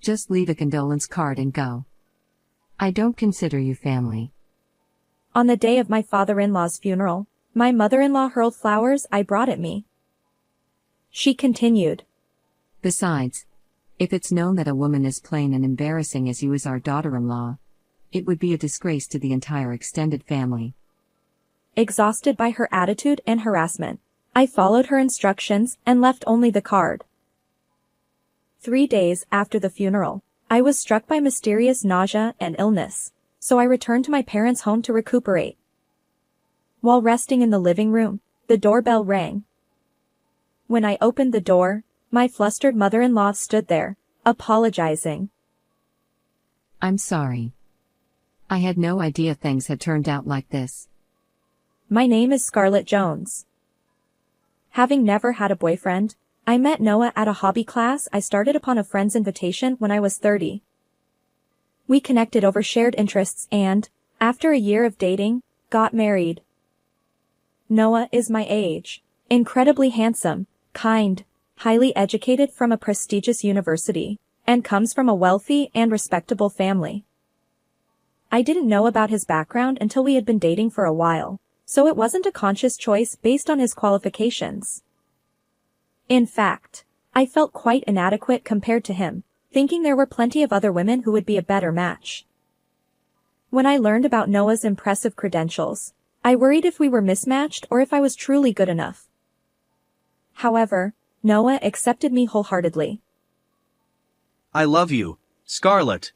Just leave a condolence card and go. I don't consider you family. On the day of my father-in-law's funeral, my mother-in-law hurled flowers I brought at me. She continued. Besides, if it's known that a woman as plain and embarrassing as you is our daughter-in-law, it would be a disgrace to the entire extended family. Exhausted by her attitude and harassment, I followed her instructions and left only the card. 3 days after the funeral, I was struck by mysterious nausea and illness, so I returned to my parents' home to recuperate. While resting in the living room, the doorbell rang. When I opened the door, my flustered mother-in-law stood there, apologizing. I'm sorry. I had no idea things had turned out like this. My name is Scarlett Jones. Having never had a boyfriend, I met Noah at a hobby class I started upon a friend's invitation when I was 30. We connected over shared interests and, after a year of dating, got married. Noah is my age, incredibly handsome, kind, highly educated from a prestigious university, and comes from a wealthy and respectable family. I didn't know about his background until we had been dating for a while, so it wasn't a conscious choice based on his qualifications. In fact, I felt quite inadequate compared to him, thinking there were plenty of other women who would be a better match. When I learned about Noah's impressive credentials, I worried if we were mismatched or if I was truly good enough. However, Noah accepted me wholeheartedly. I love you, Scarlett.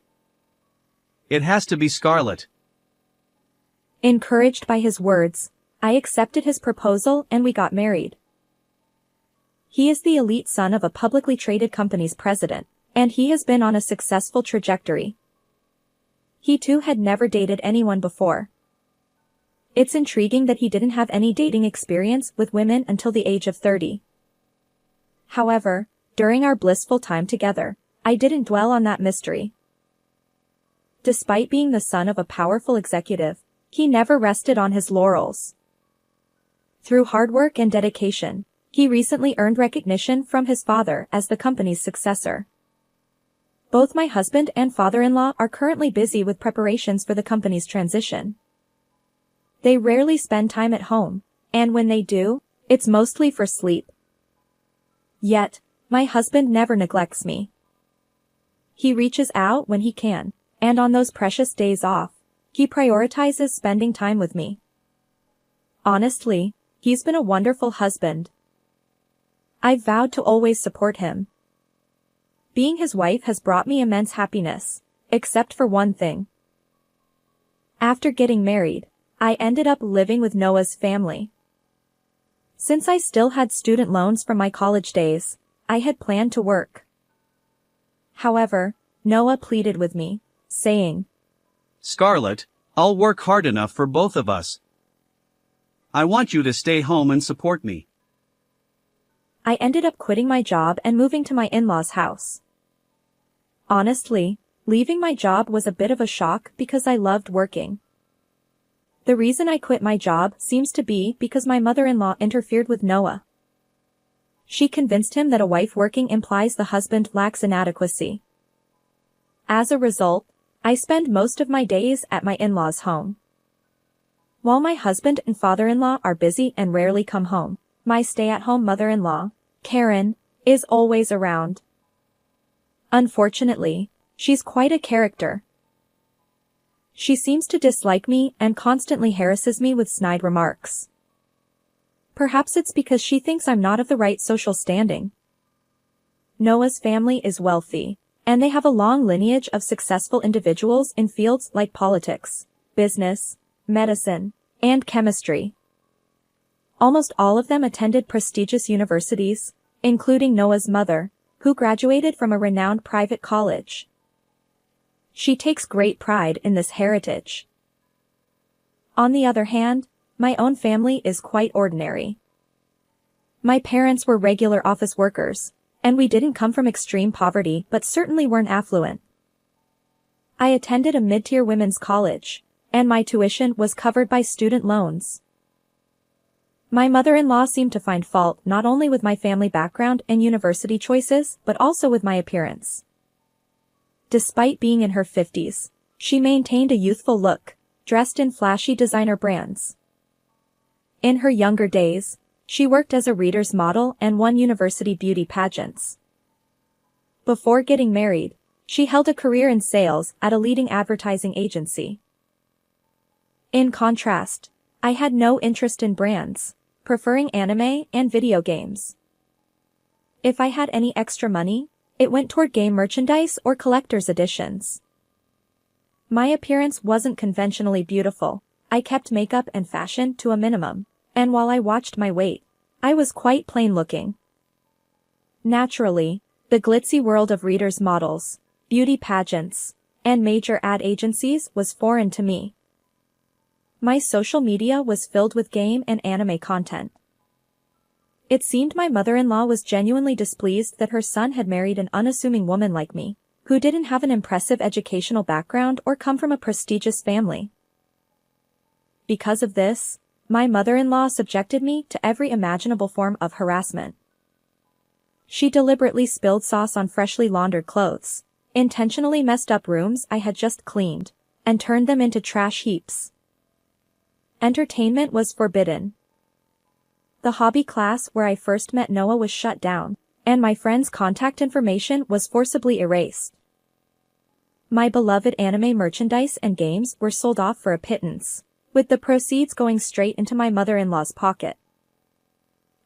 It has to be Scarlett. Encouraged by his words, I accepted his proposal and we got married. He is the elite son of a publicly traded company's president, and he has been on a successful trajectory. He too had never dated anyone before. It's intriguing that he didn't have any dating experience with women until the age of 30. However, during our blissful time together, I didn't dwell on that mystery. Despite being the son of a powerful executive, he never rested on his laurels. Through hard work and dedication, he recently earned recognition from his father as the company's successor. Both my husband and father-in-law are currently busy with preparations for the company's transition. They rarely spend time at home, and when they do, it's mostly for sleep. Yet, my husband never neglects me. He reaches out when he can, and on those precious days off, he prioritizes spending time with me. Honestly, he's been a wonderful husband. I've vowed to always support him. Being his wife has brought me immense happiness, except for one thing. After getting married, I ended up living with Noah's family. Since I still had student loans from my college days, I had planned to work. However, Noah pleaded with me, saying, Scarlett, I'll work hard enough for both of us. I want you to stay home and support me. I ended up quitting my job and moving to my in-laws' house. Honestly, leaving my job was a bit of a shock because I loved working. The reason I quit my job seems to be because my mother-in-law interfered with Noah. She convinced him that a wife working implies the husband lacks inadequacy. As a result, I spend most of my days at my in-laws' home. While my husband and father-in-law are busy and rarely come home, my stay-at-home mother-in-law, Karen, is always around. Unfortunately, she's quite a character. She seems to dislike me and constantly harasses me with snide remarks. Perhaps it's because she thinks I'm not of the right social standing. Noah's family is wealthy, and they have a long lineage of successful individuals in fields like politics, business, medicine, and chemistry. Almost all of them attended prestigious universities, including Noah's mother, who graduated from a renowned private college. She takes great pride in this heritage. On the other hand, my own family is quite ordinary. My parents were regular office workers, and we didn't come from extreme poverty but certainly weren't affluent. I attended a mid-tier women's college, and my tuition was covered by student loans. My mother-in-law seemed to find fault not only with my family background and university choices but also with my appearance. Despite being in her 50s, she maintained a youthful look, dressed in flashy designer brands. In her younger days, she worked as a reader's model and won university beauty pageants. Before getting married, she held a career in sales at a leading advertising agency. In contrast, I had no interest in brands, preferring anime and video games. If I had any extra money, it went toward game merchandise or collector's editions. My appearance wasn't conventionally beautiful. I kept makeup and fashion to a minimum, and while I watched my weight, I was quite plain looking. Naturally, the glitzy world of readers' models, beauty pageants, and major ad agencies was foreign to me. My social media was filled with game and anime content. It seemed my mother-in-law was genuinely displeased that her son had married an unassuming woman like me, who didn't have an impressive educational background or come from a prestigious family. Because of this, my mother-in-law subjected me to every imaginable form of harassment. She deliberately spilled sauce on freshly laundered clothes, intentionally messed up rooms I had just cleaned, and turned them into trash heaps. Entertainment was forbidden. The hobby class where I first met Noah was shut down, and my friend's contact information was forcibly erased. My beloved anime merchandise and games were sold off for a pittance, with the proceeds going straight into my mother-in-law's pocket.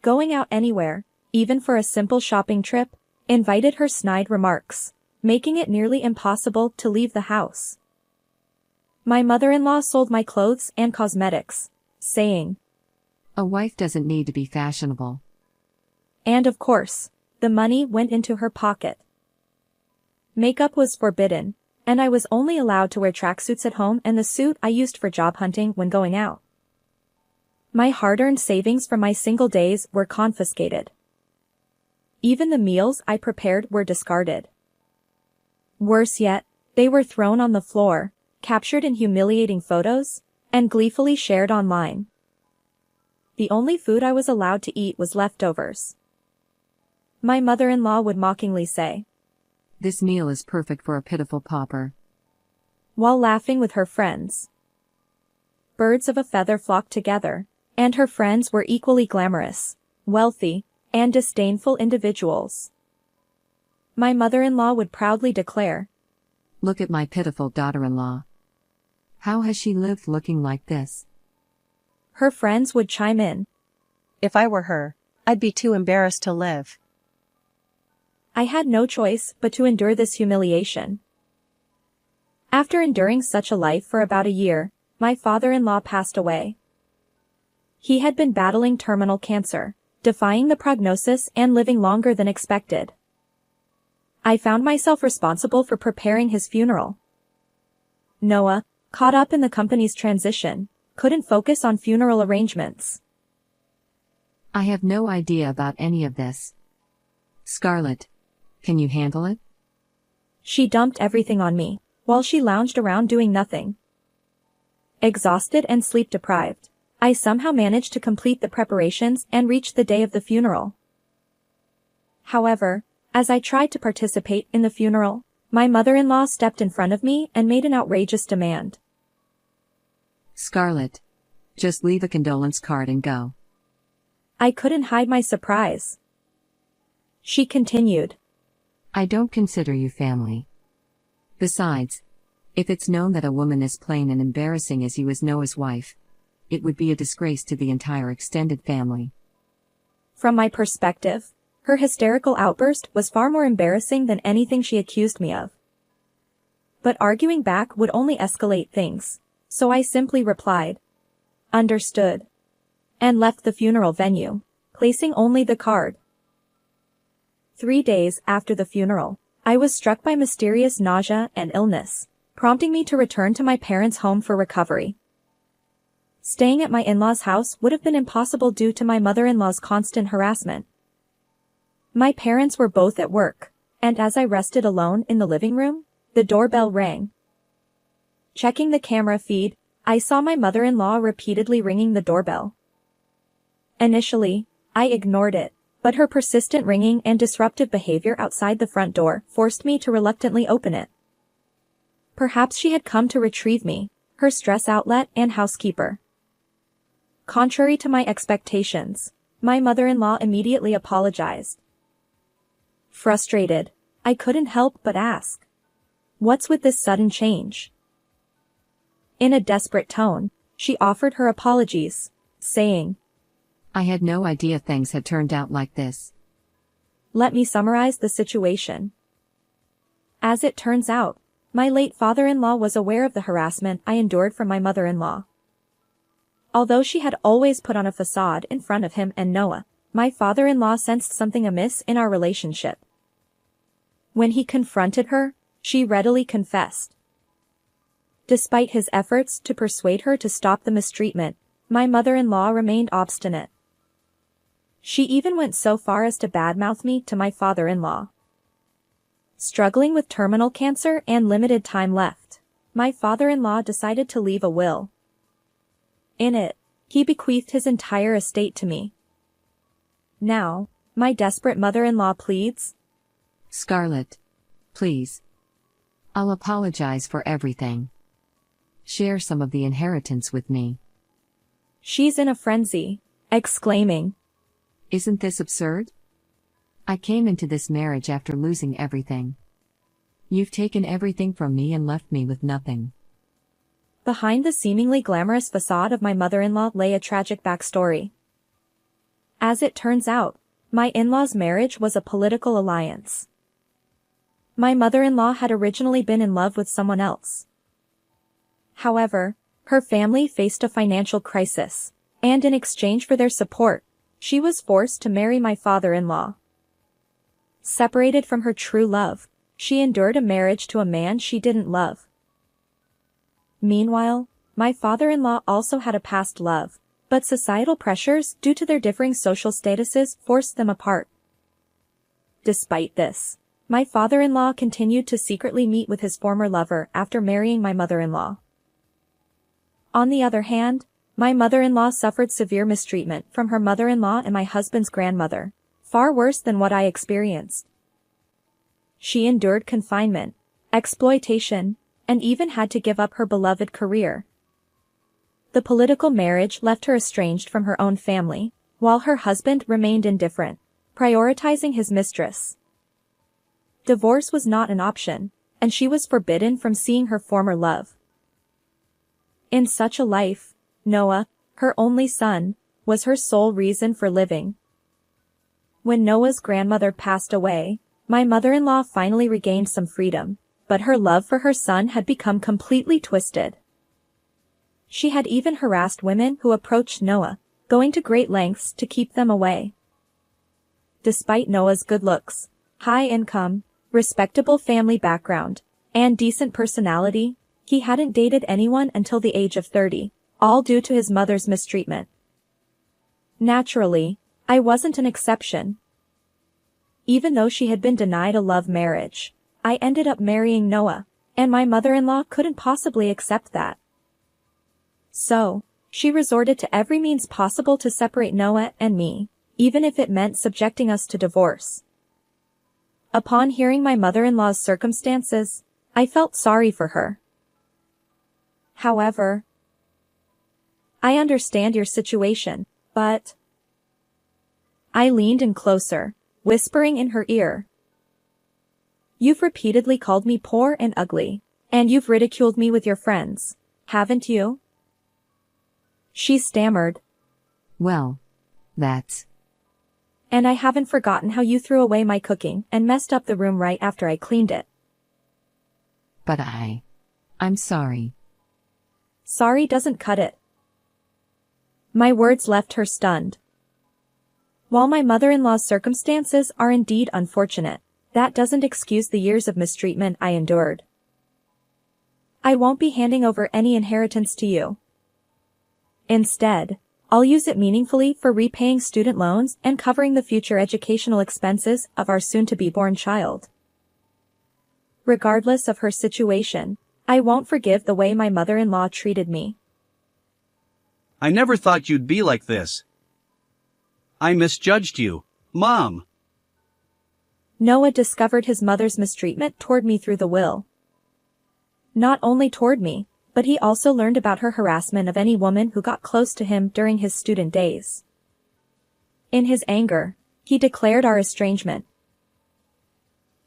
Going out anywhere, even for a simple shopping trip, invited her snide remarks, making it nearly impossible to leave the house. My mother-in-law sold my clothes and cosmetics, saying, "A wife doesn't need to be fashionable." And of course, the money went into her pocket. Makeup was forbidden, and I was only allowed to wear tracksuits at home and the suit I used for job hunting when going out. My hard-earned savings from my single days were confiscated. Even the meals I prepared were discarded. Worse yet, they were thrown on the floor, captured in humiliating photos, and gleefully shared online. The only food I was allowed to eat was leftovers. My mother-in-law would mockingly say, "This meal is perfect for a pitiful pauper," while laughing with her friends. Birds of a feather flocked together, and her friends were equally glamorous, wealthy, and disdainful individuals. My mother-in-law would proudly declare, "Look at my pitiful daughter-in-law. How has she lived looking like this?" Her friends would chime in, "If I were her, I'd be too embarrassed to live." I had no choice but to endure this humiliation. After enduring such a life for about a year, my father-in-law passed away. He had been battling terminal cancer, defying the prognosis and living longer than expected. I found myself responsible for preparing his funeral. Noah, caught up in the company's transition, couldn't focus on funeral arrangements. "I have no idea about any of this. Scarlett, can you handle it?" She dumped everything on me, while she lounged around doing nothing. Exhausted and sleep-deprived, I somehow managed to complete the preparations and reach the day of the funeral. However, as I tried to participate in the funeral, my mother-in-law stepped in front of me and made an outrageous demand. "Scarlett, just leave a condolence card and go." I couldn't hide my surprise. She continued, "I don't consider you family. Besides, if it's known that a woman as plain and embarrassing as you is Noah's wife, it would be a disgrace to the entire extended family." From my perspective, her hysterical outburst was far more embarrassing than anything she accused me of. But arguing back would only escalate things, so I simply replied, "Understood," and left the funeral venue, placing only the card. 3 days after the funeral, I was struck by mysterious nausea and illness, prompting me to return to my parents' home for recovery. Staying at my in-laws' house would have been impossible due to my mother-in-law's constant harassment. My parents were both at work, and as I rested alone in the living room, the doorbell rang. Checking the camera feed, I saw my mother-in-law repeatedly ringing the doorbell. Initially, I ignored it, but her persistent ringing and disruptive behavior outside the front door forced me to reluctantly open it. Perhaps she had come to retrieve me, her stress outlet and housekeeper. Contrary to my expectations, my mother-in-law immediately apologized. Frustrated, I couldn't help but ask, "What's with this sudden change?" In a desperate tone, she offered her apologies, saying, I had no idea things had turned out like this. "Let me summarize the situation. As it turns out, my late father-in-law was aware of the harassment I endured from my mother-in-law. Although she had always put on a facade in front of him and Noah, my father-in-law sensed something amiss in our relationship. When he confronted her, she readily confessed. Despite his efforts to persuade her to stop the mistreatment, my mother-in-law remained obstinate. She even went so far as to badmouth me to my father-in-law. Struggling with terminal cancer and limited time left, my father-in-law decided to leave a will. In it, he bequeathed his entire estate to me. Now, my desperate mother-in-law pleads, Scarlett. Please. I'll apologize for everything. Share some of the inheritance with me. She's in a frenzy, exclaiming, Isn't this absurd? I came into this marriage after losing everything. You've taken everything from me and left me with nothing. Behind the seemingly glamorous facade of my mother-in-law lay a tragic backstory. As it turns out, my in-law's marriage was a political alliance. My mother-in-law had originally been in love with someone else. However, her family faced a financial crisis, and in exchange for their support, she was forced to marry my father-in-law. Separated from her true love, she endured a marriage to a man she didn't love. Meanwhile, my father-in-law also had a past love, but societal pressures due to their differing social statuses forced them apart. Despite this, my father-in-law continued to secretly meet with his former lover after marrying my mother-in-law. On the other hand, my mother-in-law suffered severe mistreatment from her mother-in-law and my husband's grandmother, far worse than what I experienced. She endured confinement, exploitation, and even had to give up her beloved career. The political marriage left her estranged from her own family, while her husband remained indifferent, prioritizing his mistress. Divorce was not an option, and she was forbidden from seeing her former love. In such a life, Noah, her only son, was her sole reason for living. When Noah's grandmother passed away, my mother-in-law finally regained some freedom, but her love for her son had become completely twisted. She had even harassed women who approached Noah, going to great lengths to keep them away. Despite Noah's good looks, high income, respectable family background, and decent personality, he hadn't dated anyone until the age of 30, all due to his mother's mistreatment. Naturally, I wasn't an exception. Even though she had been denied a love marriage, I ended up marrying Noah, and my mother-in-law couldn't possibly accept that. So, she resorted to every means possible to separate Noah and me, even if it meant subjecting us to divorce. Upon hearing my mother-in-law's circumstances, I felt sorry for her. However, I understand your situation, but... I leaned in closer, whispering in her ear. You've repeatedly called me poor and ugly, and you've ridiculed me with your friends, haven't you? She stammered. Well, that's... And I haven't forgotten how you threw away my cooking and messed up the room right after I cleaned it. But I'm sorry. Sorry doesn't cut it. My words left her stunned. While my mother-in-law's circumstances are indeed unfortunate, that doesn't excuse the years of mistreatment I endured. I won't be handing over any inheritance to you. Instead, I'll use it meaningfully for repaying student loans and covering the future educational expenses of our soon-to-be-born child. Regardless of her situation, I won't forgive the way my mother-in-law treated me. I never thought you'd be like this. I misjudged you, Mom. Noah discovered his mother's mistreatment toward me through the will. Not only toward me, but he also learned about her harassment of any woman who got close to him during his student days. In his anger, he declared our estrangement.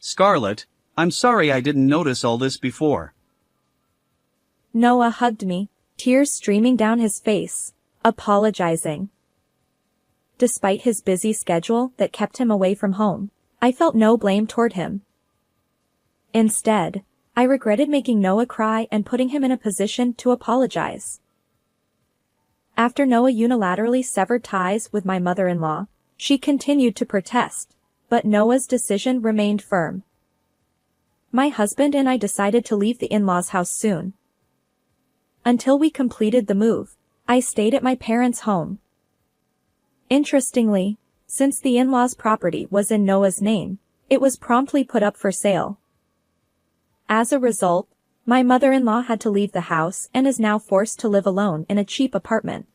Scarlett, I'm sorry I didn't notice all this before. Noah hugged me, tears streaming down his face, apologizing. Despite his busy schedule that kept him away from home, I felt no blame toward him. Instead, I regretted making Noah cry and putting him in a position to apologize. After Noah unilaterally severed ties with my mother-in-law, she continued to protest, but Noah's decision remained firm. My husband and I decided to leave the in-laws' house soon. Until we completed the move, I stayed at my parents' home. Interestingly, since the in-laws' property was in Noah's name, it was promptly put up for sale. As a result, my mother-in-law had to leave the house and is now forced to live alone in a cheap apartment.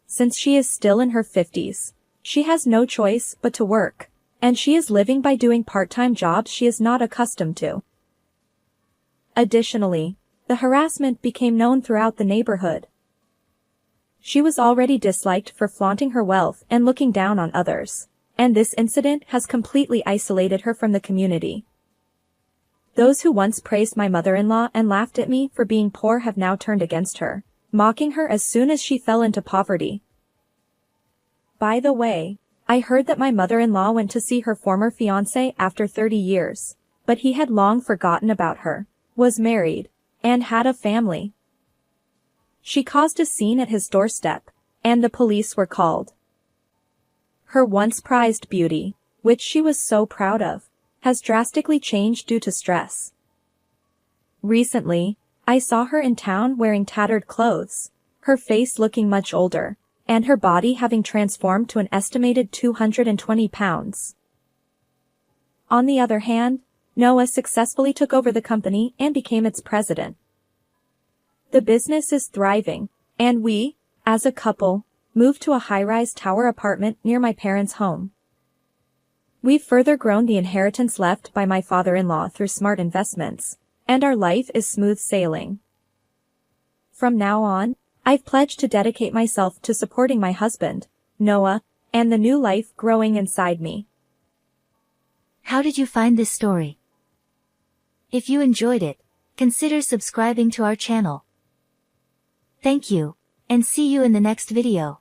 Since she is still in her 50s, she has no choice but to work, and she is living by doing part-time jobs she is not accustomed to. Additionally, the harassment became known throughout the neighborhood. She was already disliked for flaunting her wealth and looking down on others, and this incident has completely isolated her from the community. Those who once praised my mother-in-law and laughed at me for being poor have now turned against her, mocking her as soon as she fell into poverty. By the way, I heard that my mother-in-law went to see her former fiancé after 30 years, but he had long forgotten about her, was married, and had a family. She caused a scene at his doorstep, and the police were called. Her once prized beauty, which she was so proud of, has drastically changed due to stress. Recently, I saw her in town wearing tattered clothes, her face looking much older, and her body having transformed to an estimated 220 pounds. On the other hand, Noah successfully took over the company and became its president. The business is thriving, and we, as a couple, moved to a high-rise tower apartment near my parents' home. We've further grown the inheritance left by my father-in-law through smart investments, and our life is smooth sailing. From now on, I've pledged to dedicate myself to supporting my husband, Noah, and the new life growing inside me. How did you find this story? If you enjoyed it, consider subscribing to our channel. Thank you, and see you in the next video.